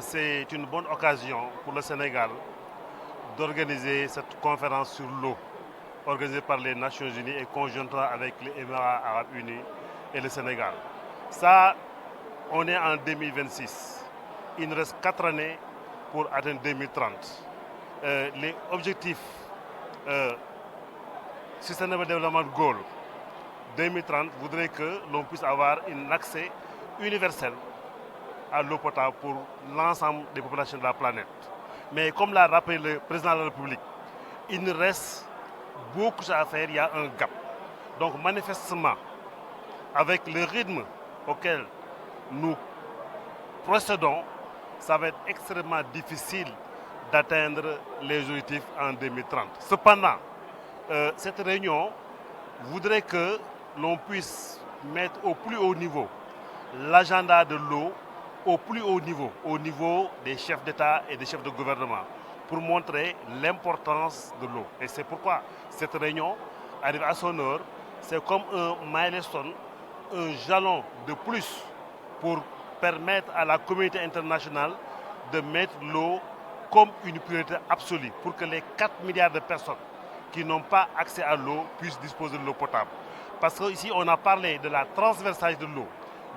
c'est une bonne occasion pour le Sénégal d'organiser cette conférence sur l'eau, organisée par les Nations Unies et conjointement avec les Émirats Arabes Unis et le Sénégal. Ça, on est en 2026. Il nous reste 4 années pour atteindre 2030. Les objectifs Sustainable Development Goal 2030 voudraient que l'on puisse avoir un accès universel à l'eau potable pour l'ensemble des populations de la planète. Mais comme l'a rappelé le président de la République, il nous reste beaucoup à faire, il y a un gap. Donc manifestement, avec le rythme auquel nous procédons, ça va être extrêmement difficile d'atteindre les objectifs en 2030. Cependant, cette réunion voudrait que l'on puisse mettre au plus haut niveau l'agenda de l'eau au plus haut niveau des chefs d'État et des chefs de gouvernement, pour montrer l'importance de l'eau. Et c'est pourquoi cette réunion arrive à son heure. C'est comme un milestone, un jalon de plus pour permettre à la communauté internationale de mettre l'eau comme une priorité absolue pour que les 4 milliards de personnes qui n'ont pas accès à l'eau puissent disposer de l'eau potable. Parce qu'ici, on a parlé de la transversalité de l'eau,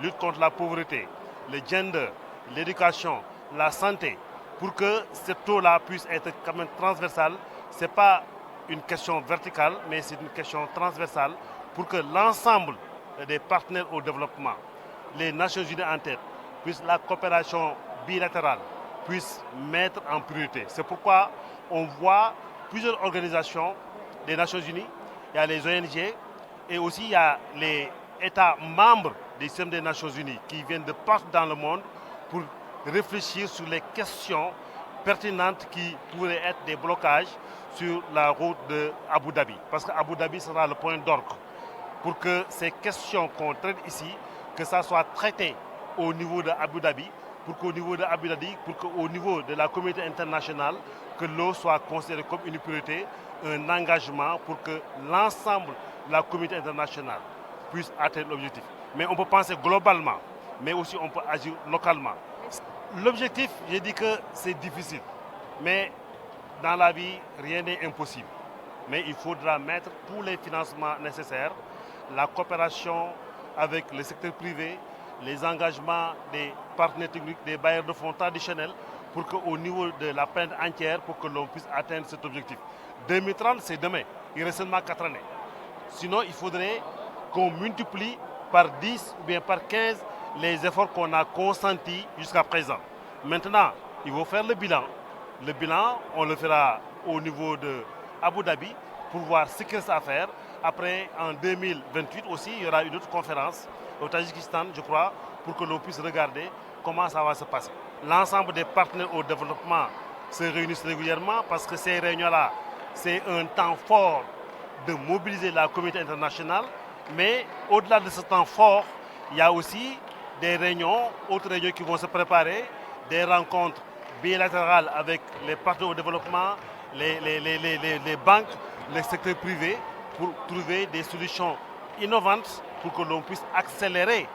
lutte contre la pauvreté, le gender, l'éducation, la santé, pour que cette eau-là puisse être quand même transversale. Ce n'est pas une question verticale, mais c'est une question transversale pour que l'ensemble des partenaires au développement, les Nations Unies en tête, puissent la coopération bilatérale, puissent mettre en priorité. C'est pourquoi on voit plusieurs organisations des Nations Unies, il y a les ONG et aussi il y a les États membres du système des Nations Unies qui viennent de partout dans le monde pour réfléchir sur les questions pertinentes qui pourraient être des blocages sur la route de Abu Dhabi. Parce que Abu Dhabi sera le point d'orgue pour que ces questions qu'on traite ici, que ça soit traité au niveau de Abu Dhabi, pour qu'au niveau de Abu Dhabi, pour qu'au niveau de la communauté internationale, que l'eau soit considérée comme une priorité, un engagement pour que l'ensemble de la communauté internationale puisse atteindre l'objectif. Mais on peut penser globalement, mais aussi on peut agir localement. L'objectif, j'ai dit que c'est difficile, mais dans la vie, rien n'est impossible. Mais il faudra mettre tous les financements nécessaires, la coopération avec le secteur privé, les engagements des partenaires techniques, des bailleurs de fonds traditionnels, pour qu'au niveau de la planète entière, pour que l'on puisse atteindre cet objectif. 2030, c'est demain. Il reste seulement 4 années. Sinon, il faudrait qu'on multiplie par 10 ou bien par 15 les efforts qu'on a consentis jusqu'à présent. Maintenant, il faut faire le bilan. Le bilan, on le fera au niveau de Abu Dhabi pour voir ce qu'il reste à faire. Après, en 2028 aussi, il y aura une autre conférence au Tadjikistan, je crois, pour que l'on puisse regarder comment ça va se passer. L'ensemble des partenaires au développement se réunissent régulièrement parce que ces réunions-là, c'est un temps fort de mobiliser la communauté internationale. Mais au-delà de ce temps fort, il y a aussi des réunions, autres réunions qui vont se préparer, des rencontres bilatérales avec les partenaires au développement, les banques, les secteurs privés, pour trouver des solutions innovantes pour que l'on puisse accélérer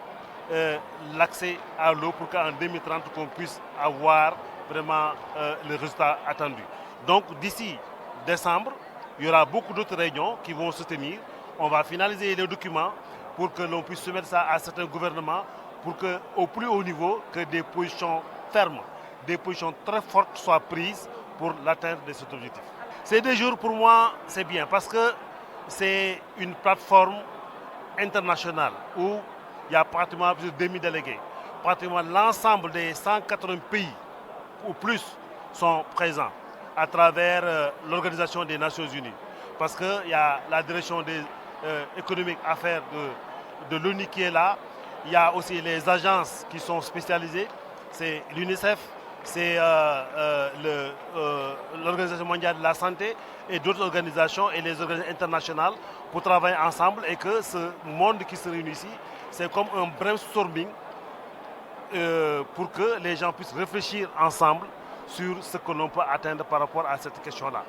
l'accès à l'eau pour qu'en 2030, qu'on puisse avoir vraiment le résultat attendu. Donc d'ici décembre, il y aura beaucoup d'autres réunions qui vont se tenir. On va finaliser les documents pour que l'on puisse soumettre ça à certains gouvernements pour qu'au plus haut niveau, que des positions fermes, des positions très fortes soient prises pour l'atteinte de cet objectif. Ces 2 jours, pour moi, c'est bien parce que c'est une plateforme internationale où il y a pratiquement plus de 2000 délégués. Pratiquement l'ensemble des 180 pays ou plus sont présents à travers l'Organisation des Nations Unies. Parce qu'il y a la direction des économiques affaires de l'ONU qui est là. Il y a aussi les agences qui sont spécialisées. C'est l'UNICEF, c'est l'Organisation mondiale de la santé et d'autres organisations et les organisations internationales pour travailler ensemble et que ce monde qui se réunit ici, c'est comme un brainstorming pour que les gens puissent réfléchir ensemble sur ce que l'on peut atteindre par rapport à cette question-là.